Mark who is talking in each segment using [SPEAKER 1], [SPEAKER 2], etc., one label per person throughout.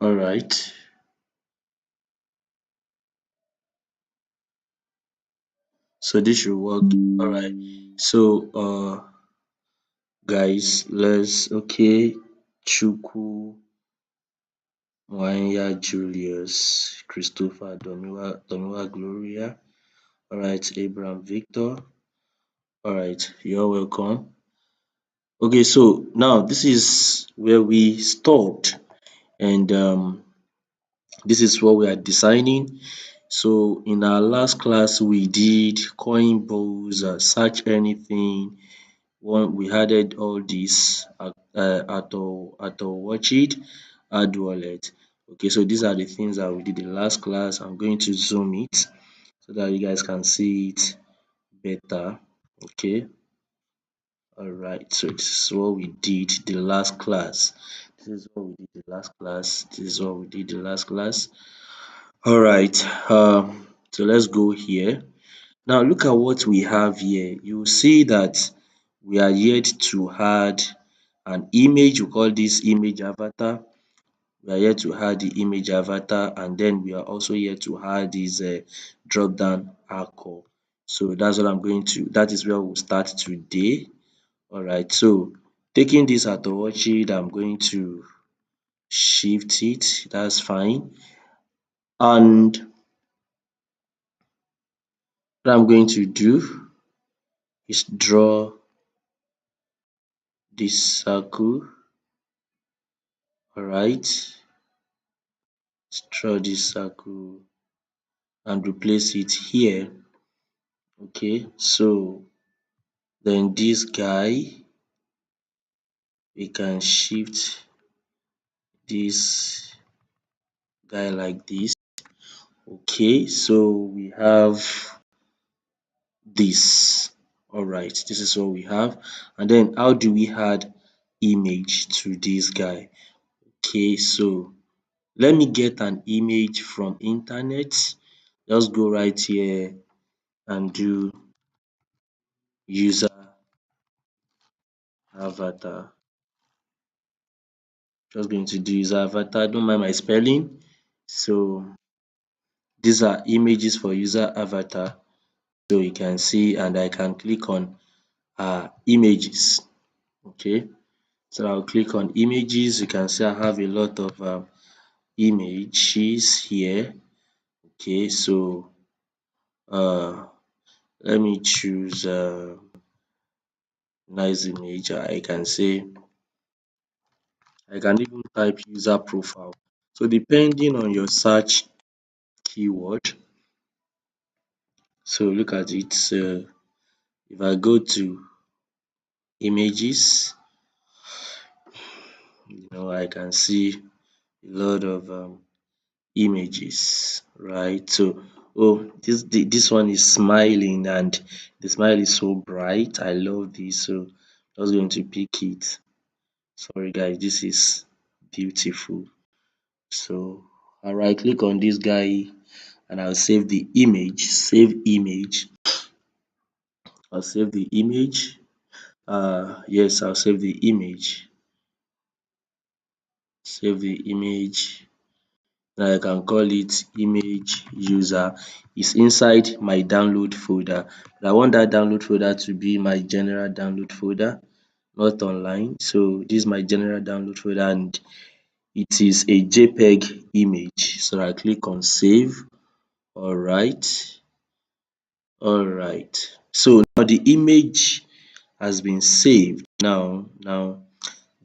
[SPEAKER 1] Alright. So this should work. Alright. So guys, let's okay. Chukwu Mwanya Julius Christopher Domiwa Gloria. Alright, Abraham Victor. Alright, you're welcome. Okay, so now this is where we stopped, and this is what we are designing. So in our last class we did Coinbase, search anything. We added all this Auto Watch It, add wallet. Okay, so these are the things that we did in the last class. I'm going to zoom it so that you guys can see it better. Okay, alright, so this is what we did the last class. This is what we did the last class. This is what we did the last class. Alright, so let's go here. Now look at what we have here. You see that we are yet to add an image. We call this image avatar. We are yet to add the image avatar, and then we are also yet to add this drop down anchor. So that's what I'm going to, that is where we'll start today. Alright, so taking this Autowatch, I'm going to shift it, that's fine. And what I'm going to do is draw this circle. Alright, draw this circle and replace it here. Okay, so then this guy, we can shift this guy like this. Okay, so we have this. Alright, this is what we have. And then how do we add image to this guy? Okay, so let me get an image from internet. Just go right here and do user avatar. Just going to do user avatar. Don't mind my spelling. So these are images for user avatar. So you can see, and I can click on images. Okay, so I'll click on images. You can see I have a lot of images here. Okay, so let me choose nice image. I can say, I can even type user profile. So depending on your search keyword, so look at it. So if I go to images, I can see a lot of images, right? So this one is smiling, and the smile is so bright. I love this, so I'm just going to pick it. Sorry guys, this is beautiful. So I right click on this guy and I'll save the image. Save image. I'll save the image. Yes, I'll save the image. Save the image. Now I can call it image user. It's inside my download folder. But I want that download folder to be my general download folder, not online. So this is my general download folder, and it is a JPEG image. So I click on save. Alright. So now the image has been saved. Now the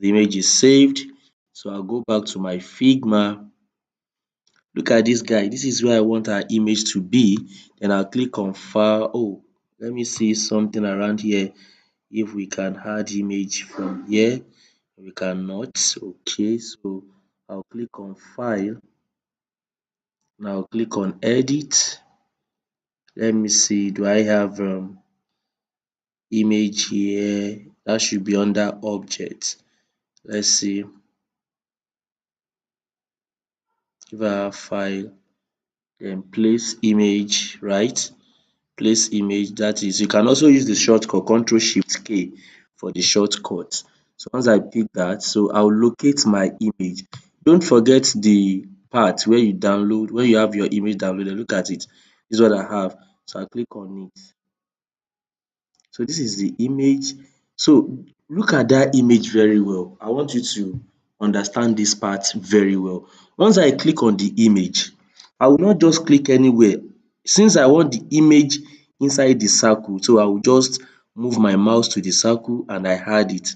[SPEAKER 1] image is saved. So I'll go back to my Figma. Look at this guy. This is where I want our image to be. Then I'll click on file. Oh, let me see something around here. If we can add image from here, we cannot. Okay, so I'll click on file. Now I'll click on edit. Let me see. Do I have image here? That should be under object. Let's see if I have file, then place image, right? Place image, that is, you can also use the shortcut Ctrl+Shift+K for the shortcut. So once I pick that, so I'll locate my image. Don't forget the part where you download, when you have your image downloaded. Look at it. This is what I have. So I click on it. So this is the image. So look at that image very well. I want you to understand this part very well. Once I click on the image, I will not just click anywhere. Since I want the image inside the circle, so I will just move my mouse to the circle and I add it.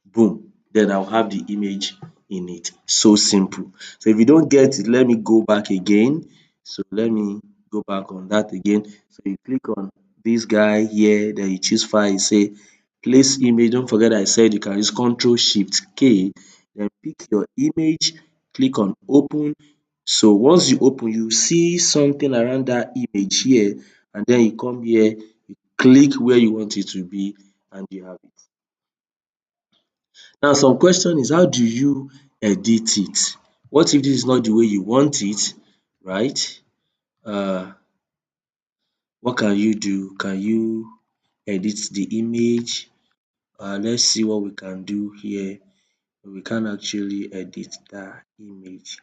[SPEAKER 1] Boom. Then I'll have the image in it. So simple. So if you don't get it, let me go back again. So let me go back on that again. So you click on this guy here, then you choose file, you say place image. Don't forget I said you can use Ctrl Shift K, then pick your image, click on open. So once you open, you see something around that image here, and then you come here, you click where you want it to be, and you have it. Now some question is, how do you edit it? What if this is not the way you want it, right? What can you do? Can you edit the image? Let's see what we can do here. We can actually edit that image.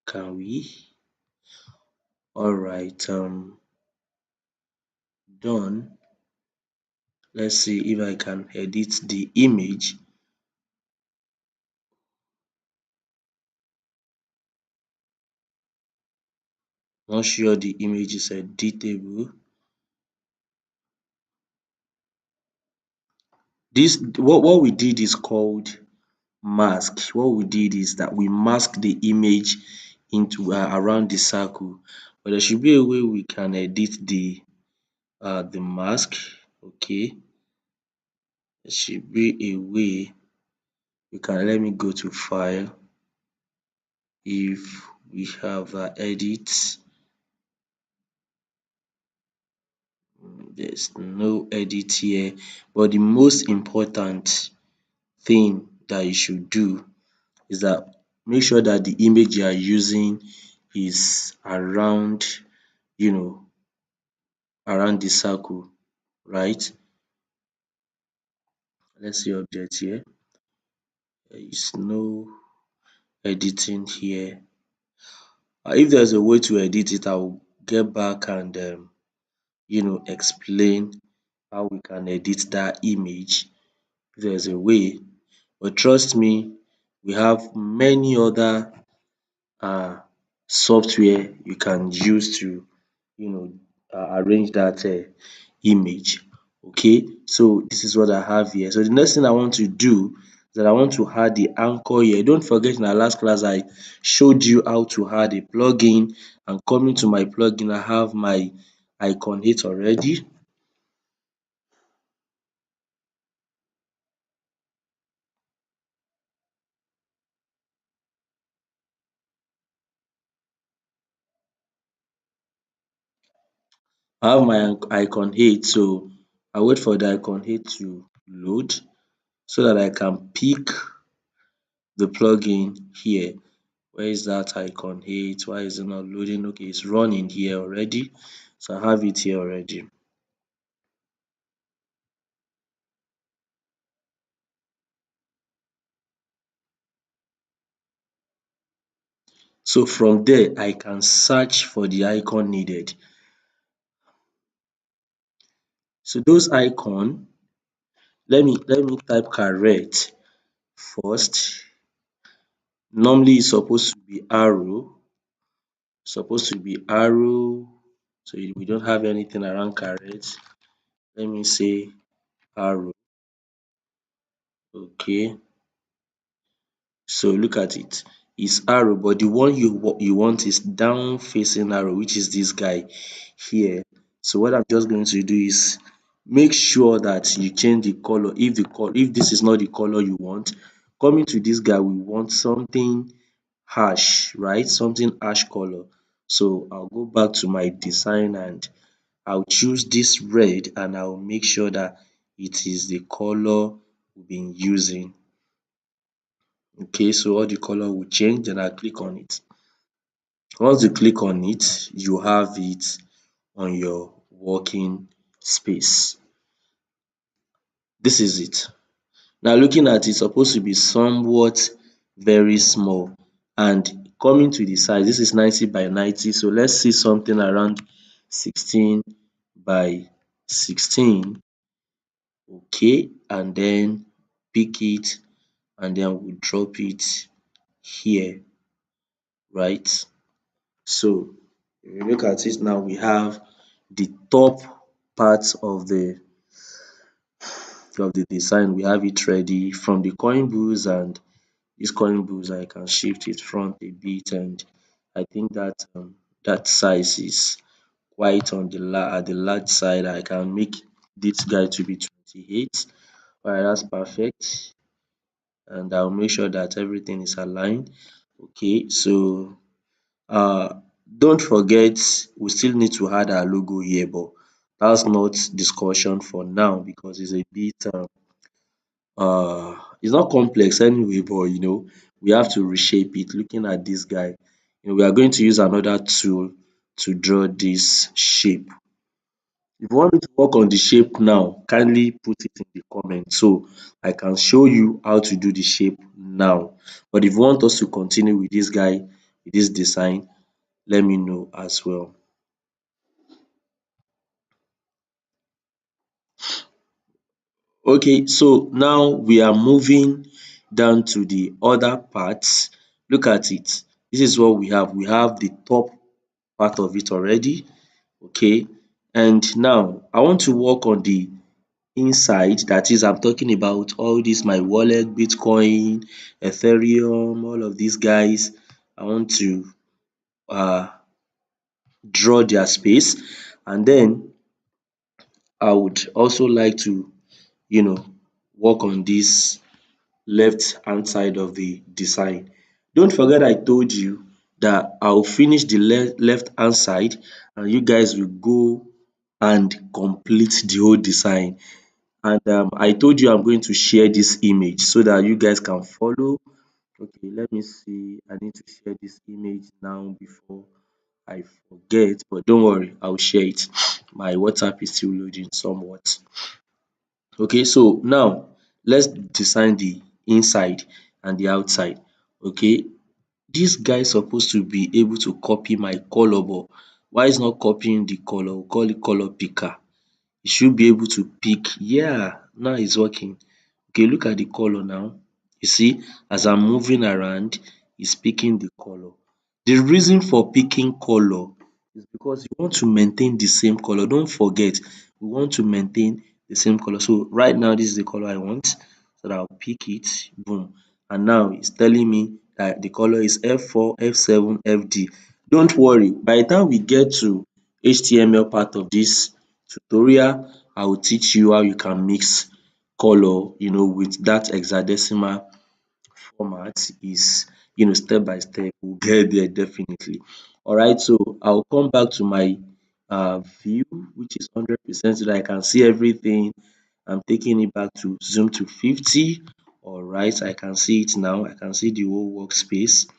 [SPEAKER 1] Can we? Alright, done. Let's see if I can edit the image. Not sure the image is editable. This what we did is called mask. What we did is that we mask the image into around the circle, but there should be a way we can edit the mask. Okay, there should be a way we can. Let me go to file. If we have edit, there's no edit here, but the most important thing that you should do is that make sure that the image you are using is around, you know, around the circle, right? Let's see object here. There is no editing here. If there's a way to edit it, I will get back and explain how we can edit that image. If there's a way, but trust me, we have many other software you can use to arrange that image. Okay, so this is what I have here. So the next thing I want to do is that I want to add the anchor here. Don't forget, in our last class I showed you how to add a plugin, and coming to my plugin I have my icon 8 already. I have my icon 8, so I wait for the icon 8 to load so that I can pick the plugin here. Where is that icon 8? Why is it not loading? Okay, it's running here already, so I have it here already. So from there I can search for the icon needed. So those icon, let me type correct first. Normally it's supposed to be arrow, so we don't have anything around correct. Let me say arrow. Okay, so look at it. It's arrow, but the one you want is down facing arrow, which is this guy here. So what I'm just going to do is make sure that you change the color. If this is not the color you want, coming to this guy, we want something harsh, right? Something harsh color. So I'll go back to my design and I'll choose this red, and I'll make sure that it is the color we've been using. Okay, so all the color will change, then I click on it. Once you click on it, you have it on your working space. This is it. Now looking at it, it's supposed to be somewhat very small. and coming to the size, this is 90 by 90, so let's see something around 16 by 16. Okay, and then pick it and then we drop it here, right? So if you look at it now, we have the top part of the design, we have it ready from the coin boost, and this coin boost I can shift it front a bit, and I think that that size is quite on the at the large side. I can make this guy to be 28. Alright, that's perfect, and I'll make sure that everything is aligned. Okay, so don't forget, we still need to add our logo here, but that's not discussion for now because it's a bit it's not complex anyway, but we have to reshape it. Looking at this guy, we are going to use another tool to draw this shape. If you want me to work on the shape now, kindly put it in the comment so I can show you how to do the shape now. But if you want us to continue with this guy, with this design, let me know as well. Okay, so now we are moving down to the other parts. Look at it. This is what we have. We have the top part of it already. Okay, and now I want to work on the inside. That is, I'm talking about all this, my wallet, Bitcoin, Ethereum, all of these guys. I want to uh draw their space, and then I would also like to work on this left hand side of the design. Don't forget I told you that I'll finish the left hand side and you guys will go and complete the whole design. And I told you I'm going to share this image so that you guys can follow. Okay, let me see. I need to share this image now before I forget, but don't worry, I'll share it. My WhatsApp is still loading somewhat. Okay, so now let's design the inside and the outside. Okay, this guy is supposed to be able to copy my color, but why is not copying the color? We'll call it color picker. You should be able to pick. Yeah, now it's working. Okay, look at the color now. You see, as I'm moving around, it's picking the color. The reason for picking color is because you want to maintain the same color. Don't forget, we want to maintain the same color. So right now, this is the color I want. So that I'll pick it, boom. And now it's telling me that the color is F4, F7, FD. Don't worry, by the time we get to HTML part of this tutorial, I will teach you how you can mix color, with that hexadecimal format. Is step by step. We'll get there definitely. All right, so I'll come back to my view, which is 100%, so that I can see everything. I'm taking it back to zoom to 50. All right, I can see it now. I can see the whole workspace.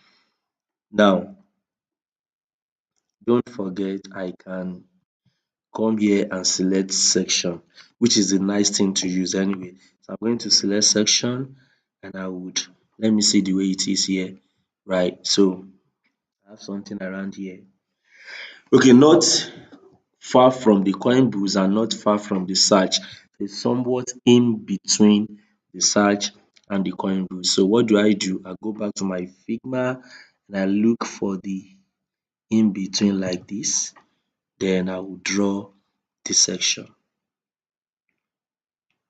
[SPEAKER 1] Now, don't forget, I can come here and select section, which is a nice thing to use anyway. So I'm going to select section, and let me see the way it is here, right? So I have something around here. Okay, not far from the coin boost and not far from the search. It's somewhat in between the search and the coin boost. So what do? I go back to my Figma and I look for the in between like this. Then I will draw the section.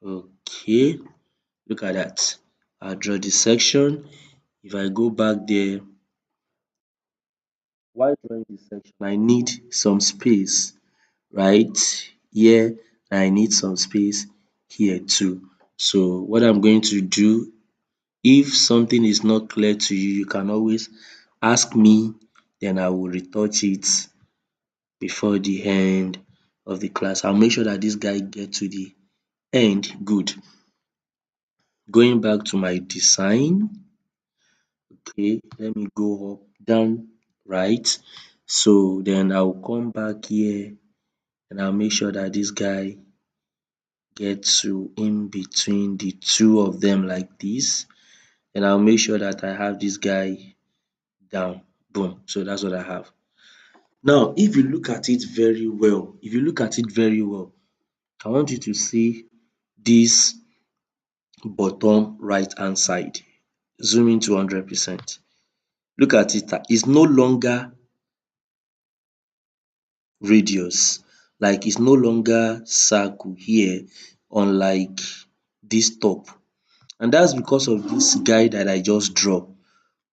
[SPEAKER 1] Okay, look at that. I'll draw the section. If I go back there, while drawing the section, I need some space right here, and I need some space here too. So what I'm going to do, if something is not clear to you, you can always ask me, then I will retouch it before the end of the class. I'll make sure that this guy get to the end. Good. Going back to my design. Okay, let me go up, down, right. So then I'll come back here and I'll make sure that this guy gets to in between the two of them like this. And I'll make sure that I have this guy down, boom. So that's what I have. Now, if you look at it very well, I want you to see this bottom right hand side. Zoom in to 100%. Look at it, it's no longer radius, like it's no longer circle here, unlike this top. And that's because of this guy that I just draw.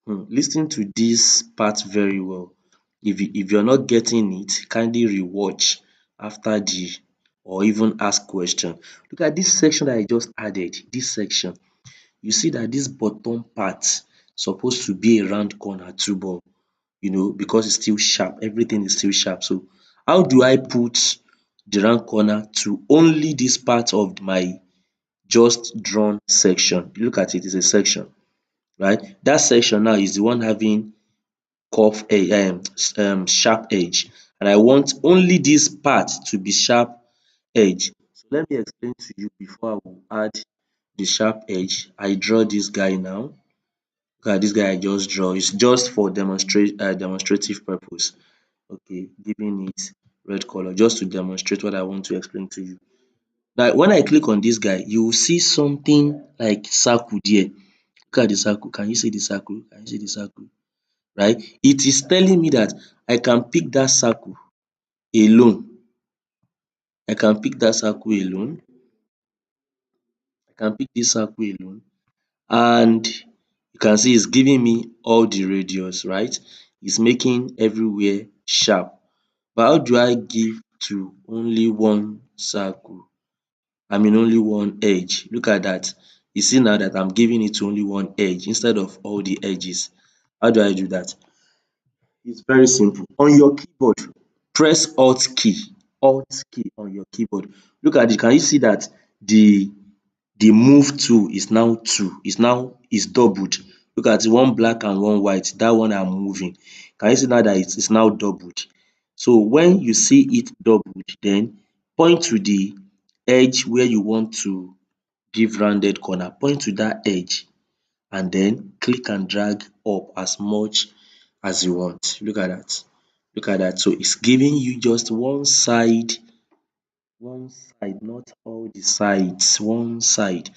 [SPEAKER 1] Lis ten to this part very well. If you're not getting it, kindly rewatch after the, or even ask question. Look at this section that I just added, this section. You see that this bottom part supposed to be a round corner too, but because it's still sharp, everything is still sharp. So how do I put the round corner to only this part of my just drawn section? Look at it, it's a section, right? That section now is the one having curve sharp edge, and I want only this part to be sharp edge. So let me explain to you before I will add the sharp edge. I draw this guy now. Look at this guy I just draw. It's just for demonstrative purpose. Okay, giving it red color just to demonstrate what I want to explain to you. Now, when I click on this guy, you will see something like circle there. Look at the circle. Can you see the circle? Can you see the circle? Right? It is telling me that I can pick that circle alone. I can pick that circle alone. I can pick this circle alone. And you can see it's giving me all the radius, right? It's making everywhere sharp. But how do I give to only one circle? I mean only one edge. Look at that. You see now that I'm giving it to only one edge instead of all the edges. How do I do that? It's very simple. On your keyboard, press Alt key on your keyboard. Look at it. Can you see that the move tool is now is doubled? Look at it, one black and one white. That one I'm moving. Can you see now that it's now doubled? So when you see it doubled, then point to the edge where you want to give rounded corner. Point to that edge and then click and drag up as much as you want. Look at that. Look at that. So it's giving you just one side, not all the sides, one side.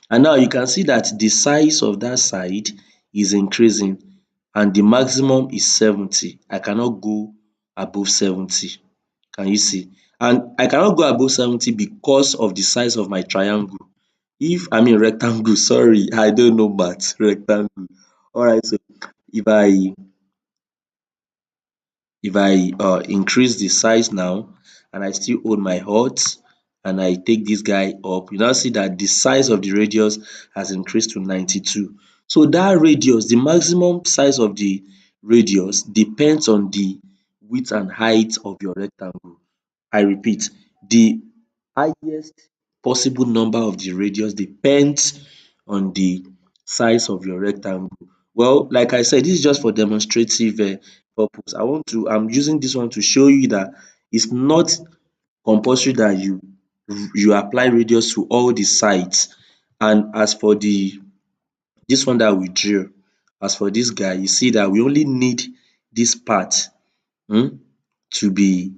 [SPEAKER 1] And now you can see that the size of that side is increasing and the maximum is 70. I cannot go above 70. Can you see? And I cannot go above 70 because of the size of my triangle. Rectangle, sorry, I don't know math, rectangle. Alright, so if I increase the size now and I still hold my Alt and I take this guy up, you now see that the size of the radius has increased to 92. So that radius, the maximum size of the radius depends on the width and height of your rectangle. I repeat, the highest possible number of the radius depends on the size of your rectangle. Well, like I said, this is just for demonstrative purpose. I'm using this one to show you that it's not compulsory that you apply radius to all the sides. And as for this one that we drew, as for this guy, you see that we only need this part to be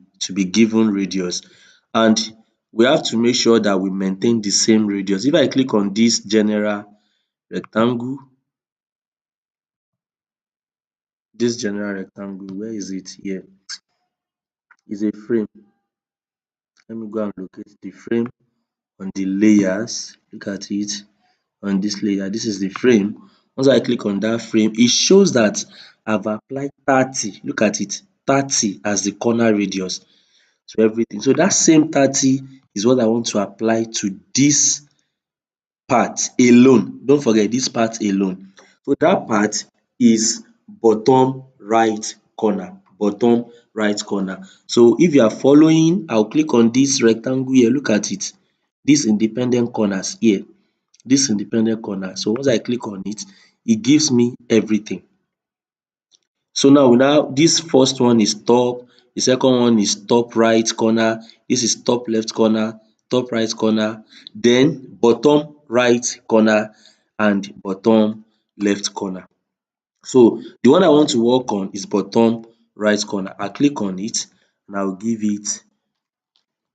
[SPEAKER 1] given radius, and we have to make sure that we maintain the same radius. If I click on this general rectangle, where is it? Here is a frame. Let me go and locate the frame on the layers. Look at it on this layer. This is the frame. Once I click on that frame, it shows that I've applied 30. Look at it, 30 as the corner radius to everything. So that same 30 is what I want to apply to this part alone. Don't forget this part alone. So that part is bottom right corner. Bottom right corner. So if you are following, I'll click on this rectangle here. Look at it. These independent corners here. This independent corner. So once I click on it, it gives me everything. So now this first one is top, the second one is top right corner, this is top left corner, top right corner, then bottom right corner and bottom left corner. So the one I want to work on is bottom right corner. I click on it and I will give it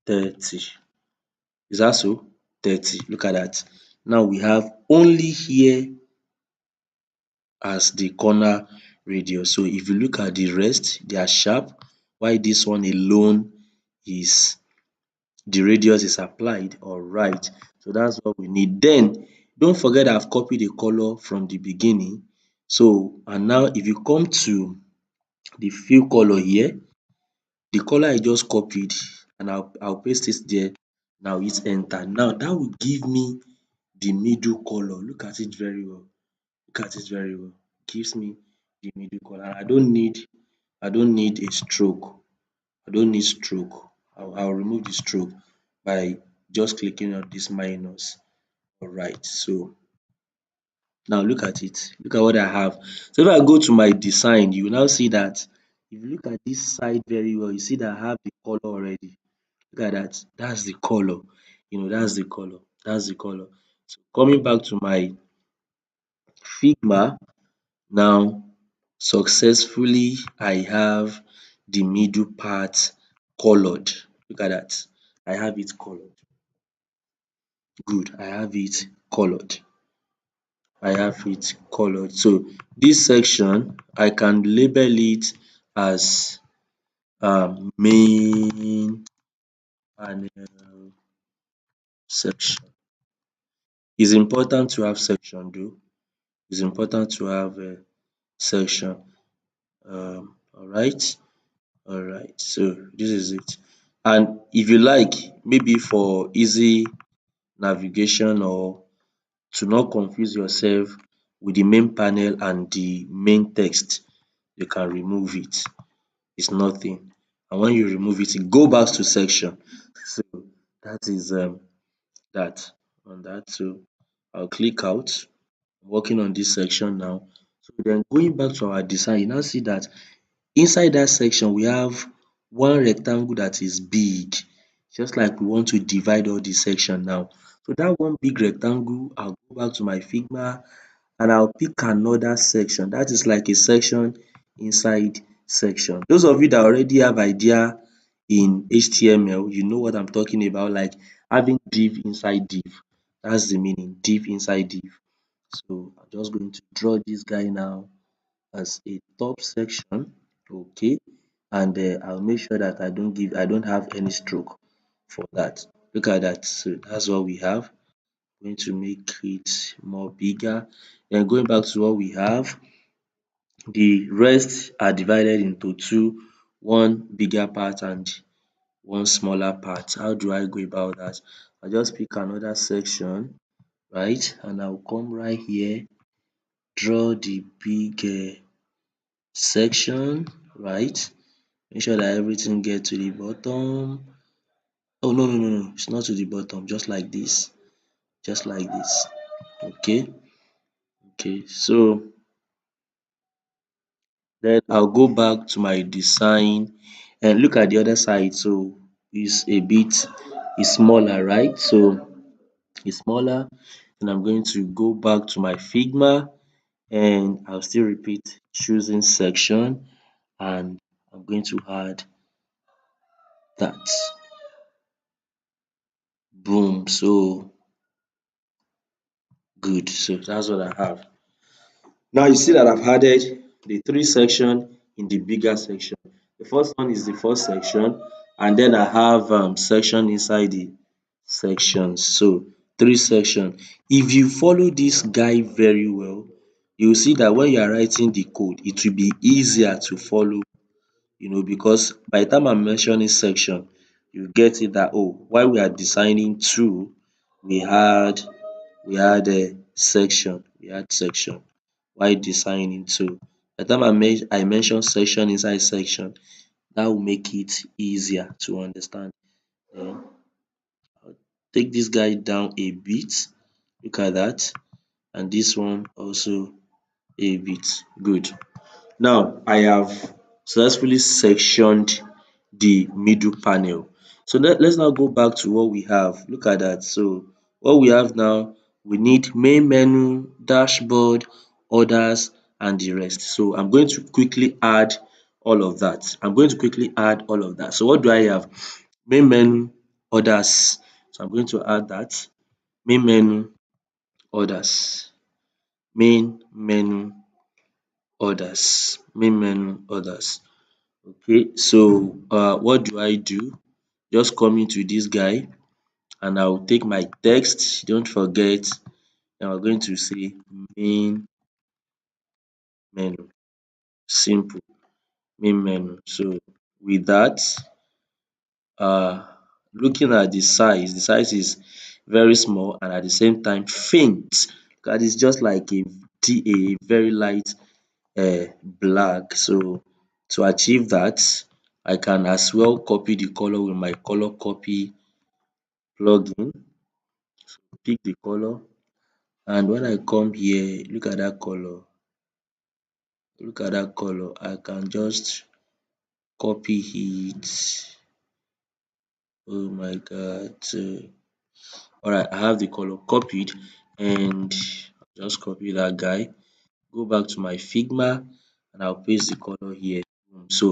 [SPEAKER 1] 30. Is that so? 30. Look at that. Now we have only here as the corner radius. So if you look at the rest, they are sharp, while this one alone is the radius is applied. Alright, so that's what we need. Then don't forget I've copied the color from the beginning. So and now if you come to the fill color here, the color I just copied and I'll paste it there. Now hit enter. Now that will give me the middle color. Look at it very well. Look at it very well. Gives me the middle color. I don't need a stroke. I don't need stroke. I'll remove the stroke by just clicking on this minus. Alright, so now look at it. Look at what I have. So if I go to my design, you will now see that if you look at this side very well, you see that I have the color already. Look at that. That's the color. That's the color. That's the color. So coming back to my Figma, now successfully I have the middle part colored. Look at that. I have it colored. Good. I have it colored. I have it colored. So this section I can label it as main panel section. It's important to have section though. It's important to have a section. Alright. Alright, so this is it. And if you like, maybe for easy navigation or to not confuse yourself with the main panel and the main text, you can remove it. It's nothing. And when you remove it, it go back to section. So that is that on that. So I'll click out. I'm working on this section now. So then going back to our design, you now see that inside that section we have one rectangle that is big, just like we want to divide all the section now. So that one big rectangle, I'll go back to my Figma and I'll pick another section. That is like a section inside section. Those of you that already have idea in HTML, you know what I'm talking about, like having div inside div. That's the meaning, div inside div. So I'm just going to draw this guy now as a top section. Okay, and I'll make sure that I don't have any stroke for that. Look at that. So that's what we have. Going to make it more bigger. Then going back to what we have, the rest are divided into two, one bigger part and one smaller part. How do I go about that? I just pick another section, right, and I'll come right here, draw the big section, right. Make sure that everything get to the bottom. Oh, no, no, no, no, it's not to the bottom, just like this. Just like this. Okay. Okay. So then I'll go back to my design and look at the other side. So it's smaller, right? So it's smaller. And I'm going to go back to my Figma and I'll still repeat choosing section and I'm going to add that. Boom. So good. So that's what I have. Now you see that I've added the three section in the bigger section. The first one is the first section, and then I have section inside the sections. So three section. If you follow this guy very well, you will see that when you are writing the code, it will be easier to follow, because by the time I'm mentioning section, you get it that, oh, while we are designing two, we had a section, while designing two. By the time I mention section inside section, that will make it easier to understand. Then take this guy down a bit. Look at that. And this one also a bit. Good. Now I have successfully sectioned the middle panel. So let's now go back to what we have. Look at that. So what we have now, we need main menu, dashboard, others, and the rest. So I'm going to quickly add all of that. I'm going to quickly add all of that. So what do I have? Main menu, others. So I'm going to add that. Main menu, others. Main menu, others. Main menu, others. Okay, so what do I do? Just come into this guy and I will take my text. Don't forget, and we're going to say main menu. Simple. Main menu. So with that, looking at the size is very small and at the same time faint. That is just like a very light black. So to achieve that, I can as well copy the color with my color copy plugin. Pick the color, and when I come here, look at that color. Look at that color. I can just copy it. Oh my god. Alright, I have the color copied, and just copy that guy. Go back to my Figma and I'll paste the color here. So